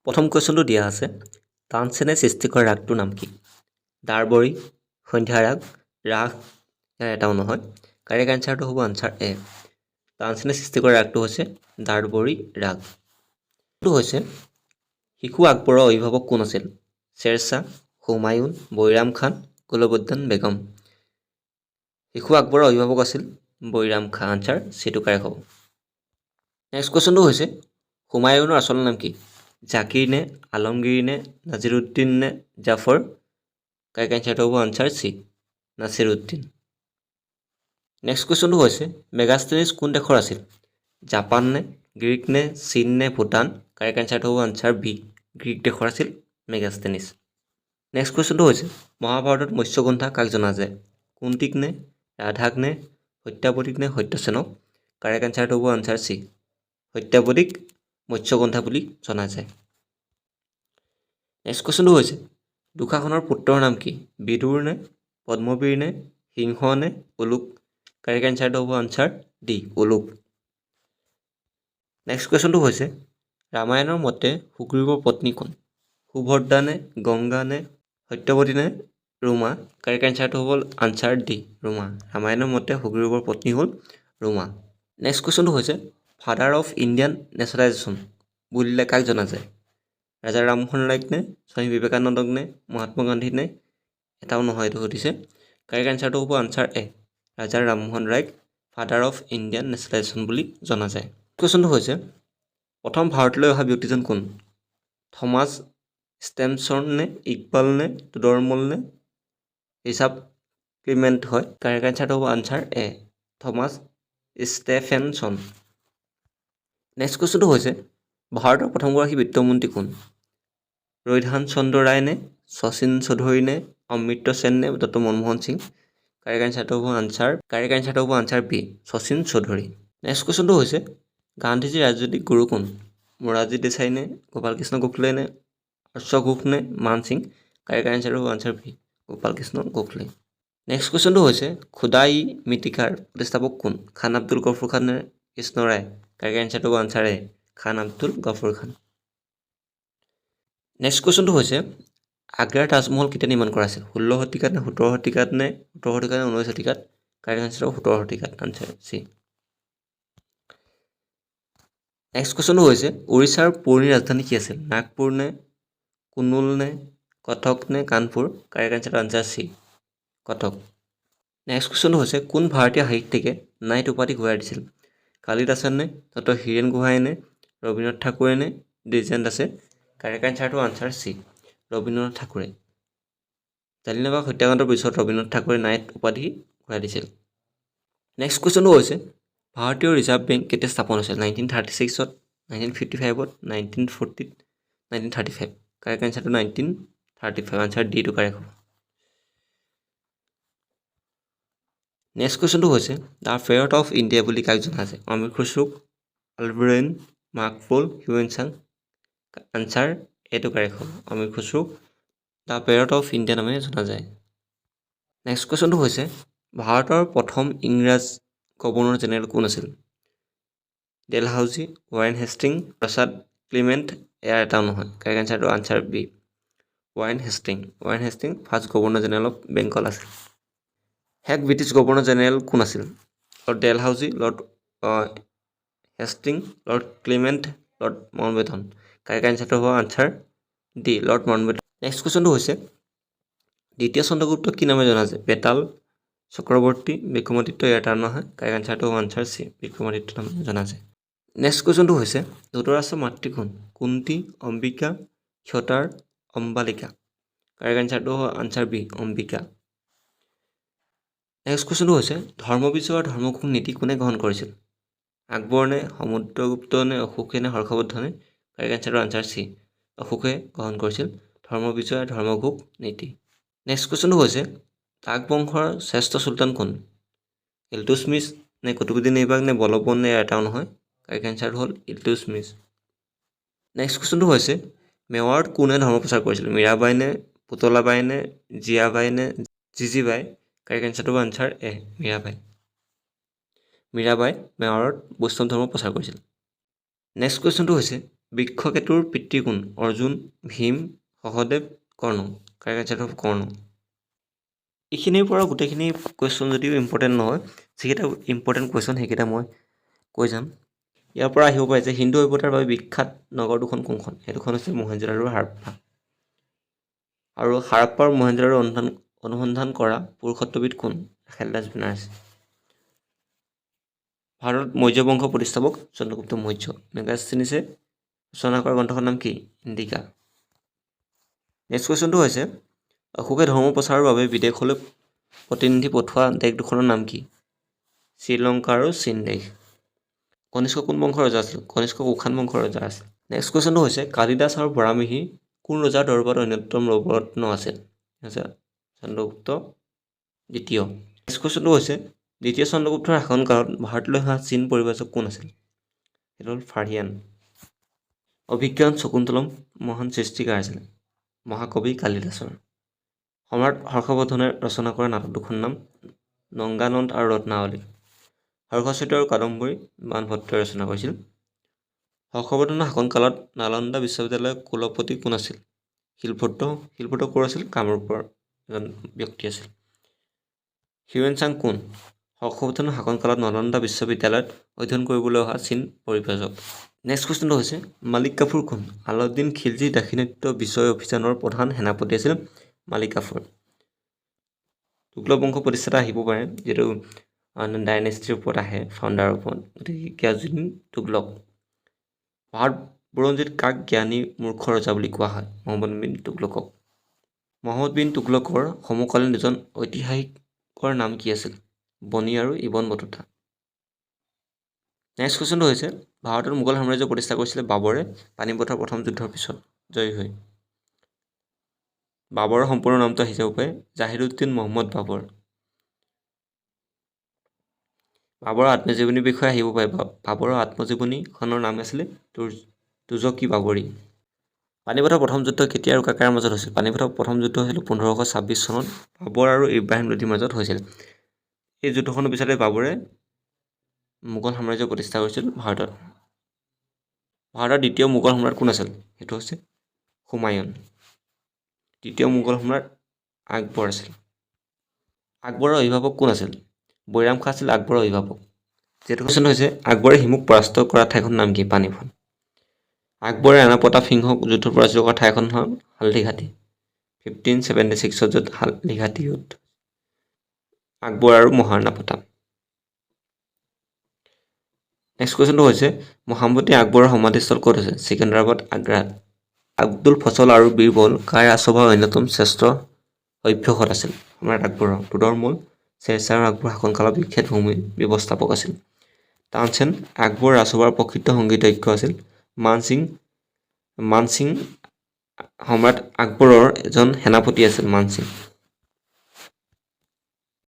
প্ৰথম কুৱেশ্যনটো দিয়া আছে তানসেনে সৃষ্টি কৰা ৰাগটোৰ নাম কি? দাৰবৰী, সন্ধ্যা ৰাগ, ৰাস ইয়াৰ এটাও নহয়। কাৰেক্ট এনচাৰটো হ'ব আনচাৰ এ। তানসেনে সৃষ্টি কৰা ৰাগটো হৈছে দাৰবৰী ৰাগ। এইটো হৈছে শিশু আকবৰৰ অভিভাৱক কোন আছিল? শ্বেৰশ্বাহ, হুমায়ুন, বৈৰাম খান, গুলবুদ্দিন বেগম। শিশু আকবৰৰ অভিভাৱক আছিল বৈৰাম খান। আনচাৰ চিটো কাৰেক্ট হ'ব। নেক্সট কুৱেশ্যনটো হৈছে হুমায়ুনৰ আচল নাম কি? জাকিৰ নে, আলমগীৰ নে, নাজিৰুদ্দিন নে, জাফৰ? কাৰেক্ট এনচাৰটো হ'ব আনচাৰ চি, নাছিৰুদ্দিন। নেক্সট কুৱেশ্যনটো হৈছে মেগাষ্টেনিছ কোন দেশৰ আছিল? জাপান নে, গ্ৰীক নে, চীন নে, ভূটান? কাৰেক্ট এনচাৰটো হ'ব আনচাৰ বি, গ্ৰীক দেশৰ আছিল মেগাষ্টেনিছ। নেক্সট কুৱেশ্যনটো হৈছে মহাভাৰতত মৎস্যগন্ধা কাক জনা যায়? কুন্তীক নে, ৰাধাক নে, সত্যাৱতীক নে, সত্যসেনক? কাৰেক্ট এনচাৰটো হ'ব আনচাৰ চি, সত্যাৱতীক মৎস্যগন্ধা বুলি জনা যায়। নেক্সট কুৱেশ্যনটো হৈছে দুঃশাসনৰ পুত্ৰৰ নাম কি? বিদুৰ নে, পদ্মবীৰ নে, সিংহ নে, উলুক? কাৰেক্ট এনচাৰটো হ'ব আনচাৰ ডি, উলুক। নেক্সট কুৱেশ্যনটো হৈছে ৰামায়ণৰ মতে সুগ্ৰীৱৰ পত্নী কোন? সুভদ্ৰা নে, গংগা নে, সত্যৱতী নে, ৰুমা? কাৰেক্ট এনচাৰটো হ'ব আনচাৰ ডি, ৰুমা। ৰামায়ণৰ মতে সুগ্ৰীৱৰ পত্নী হ'ল ৰুমা। নেক্সট কুৱেশ্যনটো হৈছে ফাদাৰ অফ ইণ্ডিয়ান নেশ্যনেলাইজেশ্যন বুলিলে কাক জনা যায়? ৰাজা ৰামমোহন ৰায়ক নে, স্বামী বিবেকানন্দক নে, মহাত্মা গান্ধী নে? এটাও নহয়, এইটো সুধিছে। কাৰেক্ট এনচাৰটো হ'ব আনচাৰ এ, ৰাজা ৰামমোহন ৰায়ক ফাদাৰ অফ ইণ্ডিয়ান নেশ্যনেলাইজেশ্যন বুলি জনা যায়। কুৱেশ্যনটো হৈছে প্ৰথম ভাৰতলৈ অহা ব্যক্তিজন কোন? থমাছ ষ্টেমছন নে, ইকবাল নে, টুডৰমল নে, ৰিচাৰ্ড ক্লিমেণ্ট হয়? কাৰেক্ট এনচাৰটো হ'ব আনচাৰ এ, থমাছ ষ্টেফেনছন। নেক্সট কুৱেশ্যনটো হৈছে ভাৰতৰ প্ৰথমগৰাকী বিত্তমন্ত্ৰী কোন? ৰোহিধান চন্দ্ৰ ৰায় নে, শচীন চৌধুৰী নে, অমৃত সেন নে, ডক্টৰ মনমোহন সিং? কাৰেক্ট এনচাৰটো হ'ব answer B, Sachin Chaudhary. Next কুৱেশ্যনটো হৈছে গান্ধীজীৰ ৰাজনৈতিক গুৰু কোন? মোৰাৰজী দেশাই নে, গোপাল কৃষ্ণ গোখলে নে, হৰ্ষ ঘোষ নে, মান সিং? কাৰেক্ট এনচাৰটো হ'ব answer B, Gopal Krishna Gokhale. Next কুৱেশ্যনটো হৈছে খুদাই মিটিকাৰ প্ৰতিষ্ঠাপক কোন? খান আব্দুল গফুৰ খান নে, কৃষ্ণ ৰায়? কাৰেক্ট এনচাৰটো হ'ব আনচাৰ এ, খান আব্দুল গফুৰ খান। নেক্সট কুৱেশ্যনটো হৈছে আগ্ৰাৰ তাজমহল কেতিয়া নিৰ্মাণ কৰা হৈছিল? 16 শতিকাত নে, 17 শতিকাত নে, 18 শতিকাত নে, 19 শতিকাত? কাৰেক্ট এনচাৰ 17 শতিকাত, আনচাৰ চি। নেক্সট কুৱেশ্যনটো হৈছে উৰিষ্যাৰ পুৰণি ৰাজধানী কি আছিল? নাগপুৰ নে, কুনুল নে, কথক নে, Kanpur? Correct answer answer C, Kathak. Next কুৱেশ্যনটো হৈছে কোন ভাৰতীয় সাহিত্যিকে নাইট উপাধি ঘূৰাই দিছিল? কালিদাসে নে, ডক্টৰ হীৰেণ গোহাঁই নে, ৰবীন্দ্ৰনাথ ঠাকুৰে নে, দ্বিজেন দাসে? কাৰেক্ট এনচাৰটো আনচাৰ চি, ৰবীন্দ্ৰনাথ ঠাকুৰে। জালিয়ানৱালা হত্যাকাণ্ডৰ পিছত ৰবীন্দ্ৰনাথ ঠাকুৰে নাইট উপাধি ঘূৰাই দিছিল। নেক্সট কুৱেশ্যনটো হৈছে ভাৰতীয় ৰিজাৰ্ভ বেংক কেতিয়া স্থাপন হৈছিল? 1936ত, 1955ত, 1940ত, 1935? কাৰেক্ট এনচাৰটো 1935, আনচাৰ ডিটো কাৰেক্ট হ'ব। নেক্সট কুৱেশ্যনটো হৈছে দ্য ফেয়াৰ অফ ইণ্ডিয়া বুলি কাক জনা যায়? অমীৰ খুছৰুক, আলভেৰুইন, মাকবুল, হিউৱেন চাং? আনচাৰ এটো কাৰেক্ট হ'ব, অমীৰ খুছৰুক দ্য পেৰট অফ ইণ্ডিয়া নামেৰে জনা যায়। নেক্সট কুৱেশ্যনটো হৈছে ভাৰতৰ প্ৰথম ইংৰাজ গভৰ্ণৰ জেনেৰেল কোন আছিল? Dalhousie, Warren Hastings, Prasad Clement? ইয়াৰ এটাও নহয়, কাৰেক্ট এনচাৰটো answer B, Warren Hastings. Warren Hastings first governor general of Bengal আছিল। শেষ ব্ৰিটিছ গভৰ্ণৰ জেনেৰেল কোন আছিল? Lord Dalhousie, lord Hastings, lord Clement, lord Mountbatten? Correct এনচাৰটো হ'ব answer D, lord Mountbatten. Next কুৱেশ্যনটো হৈছে দ্বিতীয় চন্দ্ৰগুপ্ত কি নামে জনা যায়? বেতাল, চক্ৰৱৰ্তী, বিক্ৰমাদিত্য? ইয়াৰ এটা নহয়, কাৰেক্ট এনচাৰটো হ'ব আনচাৰ চি, বিক্ৰমাদিত্য নামে জনা যায়। নেক্সট কুৱেশ্যনটো হৈছে ধৃতৰাষ্ট্ৰৰ মাতৃ কোন? কুন্তী, অম্বিকা, ক্ষতাৰ, অম্বালিকা? কাৰেক্ট এনচাৰটো হ'ব আনচাৰ বি, অম্বিকা। নেক্সট কুৱেশ্যনটো হৈছে ধৰ্মবিজয় আৰু ধৰ্মঘোষ নীতি কোনে গ্ৰহণ কৰিছিল? আকবৰ নে, সমুদ্ৰগুপ্ত নে, অশোকে নে, হৰ্ষবৰ্ধনে? কাৰেক্ট এনচাৰটো আনচাৰ চি, অশোকে গ্ৰহণ কৰিছিল ধৰ্মবিজয় আৰু ধৰ্মঘোষ নীতি। নেক্সট কুৱেশ্যনটো হৈছে তাগ বংশৰ শ্ৰেষ্ঠ চুলতান কোন? ইলটুটমিছ নে, কুতুবুদ্দিন এইবাক নে, বলবন? নে এটাও নহয়, কাৰেক্ট এনচাৰটো হ'ল ইলটুটমিছ। নেক্সট কুৱেশ্যনটো হৈছে মেৱাৰত কোনে ধৰ্ম প্ৰচাৰ কৰিছিল? মীৰাবাই নে, পুতলাবাই নে, জীয়াবাই নে, জিজিবাই? কাৰেক্ট এনচাৰটো হ'ব আনচাৰ এ, মীৰাবাই। মীৰাবাই মেৱাৰত বৈষ্ণৱ ধৰ্ম প্ৰচাৰ কৰিছিল। নেক্সট কুৱেশ্যনটো হৈছে বৃক্ষকেতুৰ পিতৃ কোন? অৰ্জুন, ভীম, সহদেৱ, কৰ্ণ। কাৰেক্ট এনচাৰটো হ'ব কৰ্ণ। এইখিনিৰ পৰা গোটেইখিনি কুৱেশ্যন যদিও ইম্পৰ্টেণ্ট নহয়, যিকেইটা ইম্পৰ্টেণ্ট কুৱেশ্যন সেইকেইটা মই কৈ যাম। ইয়াৰ পৰা আহিব পাৰে যে হিন্দু সভ্যতাৰ বাবে বিখ্যাত নগৰ দুখন কোনখন? সেই দুখন হৈছে মহেঞ্জোদাৰো আৰু হাৰপ্পা। আৰু হাৰপ্পা আৰু মহেঞ্জোদাৰো অনুসন্ধান কৰা পুৰুষত্ববিদ কোন? ৰাখেলদাস বেনাৰ্জী। ভাৰতত মৌৰ্য বংশ প্ৰতিষ্ঠাপক চন্দ্ৰগুপ্ত মৌৰ্য। মেগাস্থেনিছে ৰচনা কৰা গ্ৰন্থখনৰ নাম কি? ইণ্ডিকা। নেক্সট কুৱেশ্যনটো হৈছে অশোকে ধৰ্ম প্ৰচাৰৰ বাবে বিদেশলৈ প্ৰতিনিধি পঠোৱা দেশ দুখনৰ নাম কি? শ্ৰীলংকা আৰু চীন দেশ। কনিষ্ক কোন বংশৰ ৰজা আছিল? কনিষ্ক কুষাণ বংশৰ ৰজা আছিল। নেক্সট কুৱেশ্যনটো হৈছে কালিদাস আৰু বৰামিহি কোন ৰজাৰ দৰবাৰত অন্যতম ৰত্ন আছিল? চন্দ্ৰগুপ্ত দ্বিতীয়। নেক্সট কুৱেশ্যনটো হৈছে দ্বিতীয় চন্দ্ৰগুপ্তৰ শাসনকালত ভাৰতলৈ অহা চীন পৰিব্ৰাজক কোন আছিল? সেইটো হ'ল ফাহিয়ান। অভিজ্ঞান শকুন্তলম মহান সৃষ্টিকাৰ আছিল? মহাকবি কালিদাসৰ। সম্ৰাট হৰ্ষবৰ্ধনে ৰচনা কৰা নাটক দুখনৰ নাম নংগানন্দ আৰু ৰত্নাৱলী। হৰ্ষচৰিত আৰু কাদম্বৰী বাণভট্টই ৰচনা কৰিছিল। হৰ্ষবৰ্ধনৰ শাসনকালত নালন্দা বিশ্ববিদ্যালয়ৰ কুলপতি কোন আছিল? শিলভদ্ৰ। শিলভদ্ৰ ক'ৰ আছিল? কামৰূপৰ এজন ব্যক্তি আছিল। হিউৱেন চাং কোন? হৰ্ষবৰ্ধনৰ শাসনকালত নালন্দা বিশ্ববিদ্যালয়ত অধ্যয়ন কৰিবলৈ অহা চীন পৰিব্ৰাজক। নেক্সট কুৱেশ্যনটো হৈছে মালিক কাফুৰ কোন? আলাউদ্দিন খিলজীৰ দাক্ষিণাত্য বিজয় অভিযানৰ প্ৰধান সেনাপতি আছিল মালিক কাফুৰ। তুগলক বংশ প্ৰতিষ্ঠাতা আহিব পাৰে, যিটো ডাইনেষ্টিৰ ওপৰত আহে, ফাউণ্ডাৰৰ ওপৰত, গতিকে গিয়াছুদ্দিন তুগলক। ভাৰত বুৰঞ্জীত কাক জ্ঞানী মূৰ্খ ৰজা বুলি কোৱা হয়? মহম্মদ বিন তুগলকক। মহম্মদ বিন তুগলকৰ সমকালীন দুজন ঐতিহাসিকৰ নাম কি আছিল? বনি আৰু ইবন বতুতা। নেক্সট কুৱেশ্যনটো হৈছে ভাৰতত মোগল সাম্ৰাজ্য প্ৰতিষ্ঠা কৰিছিলে বাবৰে পানিপথৰ প্ৰথম যুদ্ধৰ পিছত জয়ী হৈ। বাবৰৰ সম্পূৰ্ণ নামটো আহি যাব পাৰে জাহিৰুদ্দিন মহম্মদ বাবৰ। বাবৰৰ আত্মজীৱনীৰ বিষয়ে আহিব পাৰে। বাবৰৰ আত্মজীৱনীখনৰ নাম আছিলে তুজকি বাবৰী। পানিপথৰ প্ৰথম যুদ্ধ কেতিয়া আৰু কাৰ মাজত হৈছিল? পানিপথৰ প্ৰথম যুদ্ধ হৈছিল 1526 চনত বাবৰ আৰু ইব্ৰাহিম লোধিৰ মাজত হৈছিল। এই যুদ্ধখনৰ পিছতে বাবৰে মোগল সাম্ৰাজ্য প্ৰতিষ্ঠা কৰিছিল ভাৰতত। ভাৰতৰ দ্বিতীয় মোগল সম্ৰাট কোন আছিল? সেইটো হৈছে হুমায়ুন। তৃতীয় মোগল সম্ৰাট আকবৰ আছিল। আকবৰৰ অভিভাৱক কোন আছিল? বৈৰাম খাঁ আছিল আকবৰৰ অভিভাৱক। যিটো কুৱেশ্যন হৈছে আকবৰে হিমুক পৰাস্ত কৰা ঠাইখনৰ নাম কি? পানীপথ। আকবৰে ৰাণা প্ৰতাপ সিংহক যুদ্ধত পৰাজিত কৰা ঠাইখন হ'ল হালদিঘাটী। 1576 য'ত হালদিঘাটী যুদ্ধ। আকবৰ আৰু মহাৰাণা প্ৰতাপ। নেক্সট কুৱেশ্যনটো হৈছে মহামতি আকবৰৰ সমাধিস্থল ক'ত আছে? ছিকেন্দ্ৰাবাদ, আগ্ৰাত। আব্দুল ফজল আৰু বীৰবল কাৰ ৰাজসভাৰ অন্যতম শ্ৰেষ্ঠ সভ্যসদ আছিল? সম্ৰাট আকবৰৰ। তোডৰমল, শ্বেৰশ্বাহ আৰু আকবৰৰ শাসনকালৰ বিখ্যাত ভূমি ব্যৱস্থাপক আছিল। তানসেন। আকবৰৰ ৰাজসভাৰ প্ৰকৃত সংগীতজ্ঞ আছিল মানসিং। সম্ৰাট আকবৰৰ এজন সেনাপতি আছিল মানসিং।